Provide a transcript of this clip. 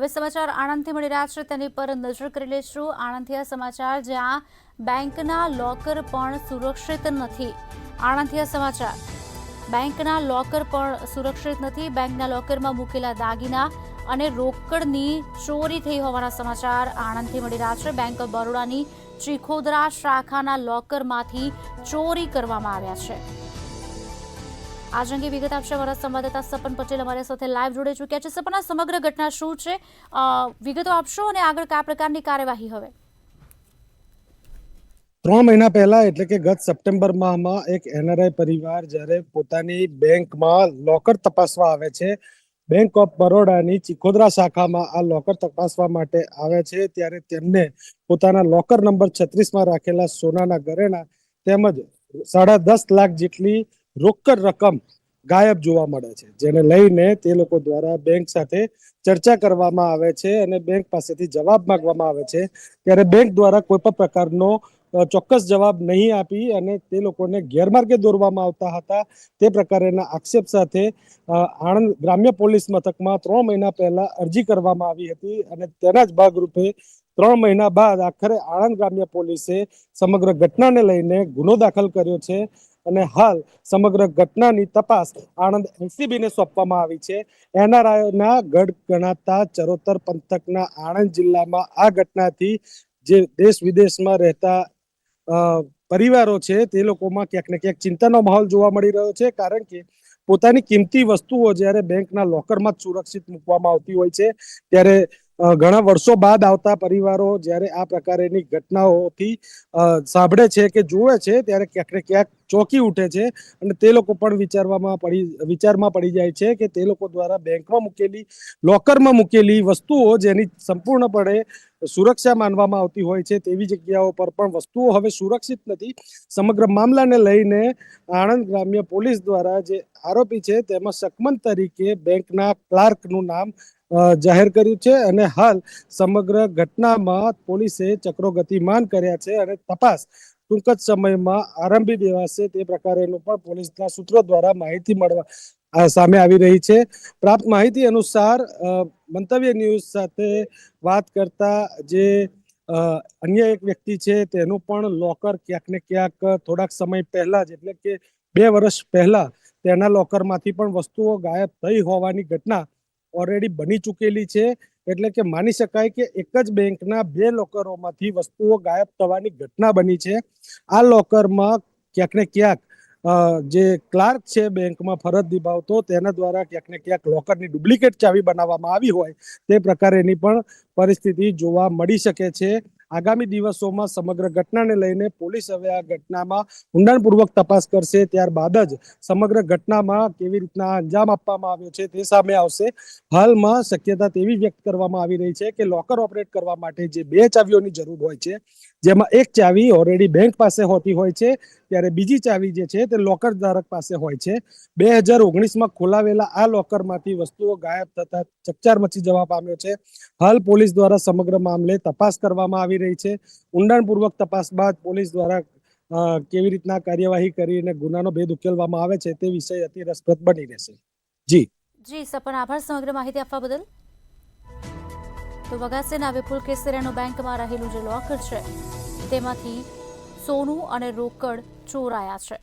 હવે સમાચાર આણંદથી મળી રહ્યા છે તેની પર નજર કરી લઈશું। આણંદથી આ સમાચાર જ્યાં બેંકના લોકર પણ સુરક્ષિત નથી। આણંદથી આ સમાચાર બેંકના લોકર પણ સુરક્ષિત નથી। બેંકના લોકરમાં મૂકેલા દાગીના અને રોકડની ચોરી થઈ હોવાના સમાચાર આણંદથી મળી રહ્યા છે। બેંક ઓફ બરોડાની ચીખોદરા શાખાના લોકરમાંથી ચોરી કરવામાં આવ્યા છે। आज अंगे विगत आपसे हमारा संवाददाता सपन पटेल हमारे साथ लाइव जोड़े चुक्या है। सपन, आ समग्र घटना शुं छे, विगतो आपशो अने आगळ क्या प्रकारनी कार्यवाही हवे? 3 મહિના પહેલા એટલે કે ગત સપ્ટેમ્બર માહમાં એક એનઆરઆઈ પરિવાર જ્યારે પોતાની બેંકમાં લોકર તપાસવા આવે છે, બેંક ઓફ બરોડાની ચીખોદરા શાખામાં આ લોકર તપાસવા માટે આવે છે, ત્યારે તેમને પોતાના લોકર નંબર 36માં રાખેલા સોનાના ઘરેણા તેમજ 10.5 લાખ જેટલી રોકડ રકમ ગાયબ જોવા મળે છે, જેને લઈને તે લોકો દ્વારા બેંક સાથે ચર્ચા કરવામાં આવે છે અને બેંક પાસેથી જવાબ માંગવામાં આવે છે। ત્યારે બેંક દ્વારા કોઈ પણ પ્રકારનો ચોક્કસ જવાબ નહીં આપી અને તે લોકોને ગેરમાર્ગે દોરવામાં આવતા હતા, તે પ્રકારના આક્ષેપ સાથે આણંદ ગ્રામ્ય પોલીસ મથકમાં 3 મહિના પહેલા અરજી કરવામાં આવી હતી અને તેના જ ભાગરૂપે 3 મહિના બાદ આખરે આણંદ ગ્રામ્ય પોલીસે સમગ્ર ઘટનાને લઈને ગુનો દાખલ કર્યો છે અને હાલ સમગ્ર ઘટનાની તપાસ આણંદ એલસીબીને સોંપવામાં આવી છે। એનઆરઆઈના ગઢ ગણાતા ચરોતર પંથકના આણંદ જિલ્લામાં આ ઘટનાથી જે દેશ વિદેશમાં રહેતા પરિવારો છે તે લોકોમાં ક્યાંક ને ક્યાંક ચિંતાનો માહોલ જોવા મળી રહ્યો છે, કારણ કે પોતાની કિંમતી વસ્તુઓ જ્યારે બેંકના લોકરમાં જ સુરક્ષિત મૂકવામાં આવતી હોય છે, ત્યારે ઘણા વર્ષો બાદ આવતા પરિવારો જ્યારે આ પ્રકારની ઘટનાઓથી સાંભળે છે કે જુએ છે, ત્યારે ક્યાંક ને ક્યાંક ચોંકી ઉઠે છે અને તે લોકો પણ વિચારમાં પડી જાય છે કે તે લોકો દ્વારા બેંકમાં મૂકેલી લોકરમાં મૂકેલી વસ્તુઓ જેની સંપૂર્ણપણે સુરક્ષા માનવામાં આવતી હોય છે તેવી જગ્યાઓ પર પણ વસ્તુઓ હવે સુરક્ષિત નથી। સમગ્ર મામલાને લઈને આણંદ ગ્રામ્ય પોલીસ દ્વારા જે આરોપી છે તેમાં શકમન તરીકે બેંકના ક્લાર્કનું નામ જાહેર કર્યું છે અને હાલ સમગ્ર ઘટનામાં પોલીસે ચક્રો ગતિમાન કર્યા છે અને તપાસ ટૂંક જ સમયમાં આરંભી દેવાશે, તે પ્રકારેનું પણ પોલીસના સૂત્રો દ્વારા માહિતી સામે આવી રહી છે। પ્રાપ્ત માહિતી અનુસાર મંતવ્ય ન્યૂઝ સાથે વાત કરતા જે અન્ય એક વ્યક્તિ છે તેનું પણ લોકર ક્યાંક ને ક્યાંક થોડાક સમય પહેલા જ એટલે કે 2 વર્ષ પહેલા તેના લોકરમાંથી પણ વસ્તુઓ ગાયબ થઈ હોવાની ઘટના ઓલરેડી બની ચૂકેલી છે, એટલે કે માની શકાય કે એક જ બેંકના 2 લોકરોમાંથી વસ્તુઓ ગાયબ થવાની ઘટના બની છે। આ લોકરમાં ક્યાંક ને ક્યાંક જે ક્લાર્ક છે બેંકમાં ફરજ નિભાવતો તેના દ્વારા ક્યાંક ને ક્યાંક લોકરની ડુપ્લિકેટ ચાવી બનાવવામાં આવી હોય તે પ્રકારેની પણ પરિસ્થિતિ જોવા મળી શકે છે। આગામી દિવસોમાં સમગ્ર ઘટનાને લઈને પોલીસ હવે આ ઘટનામાં ઊંડાણપૂર્વક તપાસ કરશે, ત્યારબાદ જ સમગ્ર ઘટનામાં કેવી રીતના અંજામ આપવામાં આવ્યો છે તે સામે આવશે। હાલમાં શક્યતા તેવી વ્યક્ત કરવામાં આવી રહી છે કે લોકર ઓપરેટ કરવા માટે જે 2 ચાવીઓની જરૂર હોય છે, જેમાં એક ચાવી ઓલરેડી બેંક પાસે હોતી હોય છે, ત્યારે બીજી ચાવી જે છે તે લોકર ધારક પાસે હોય છે। 2019માં ખોલાવેલા આ લોકરમાંથી વસ્તુઓ ગાયબ થતા ચકચાર મચી જવા પામ્યો છે। હાલ પોલીસ દ્વારા સમગ્ર મામલે તપાસ કરવામાં આવી રહી છે। ઊંડાણપૂર્વક તપાસ બાદ પોલીસ દ્વારા કેવી રીતના કાર્યવાહી કરીને ગુનાનો ભેદ ઉકેલવામાં આવે છે તે વિષય અતિ રસપ્રદ બની રહેશે। જી સપન, આભાર સમગ્ર માહિતી આપવા બદલ। તો વગાસેના વિપુલ કેસરિયાનું બેંકમાં રહેલું જે લોકર છે તેમાંથી સોનું અને રોકડ ચોરાયા છે।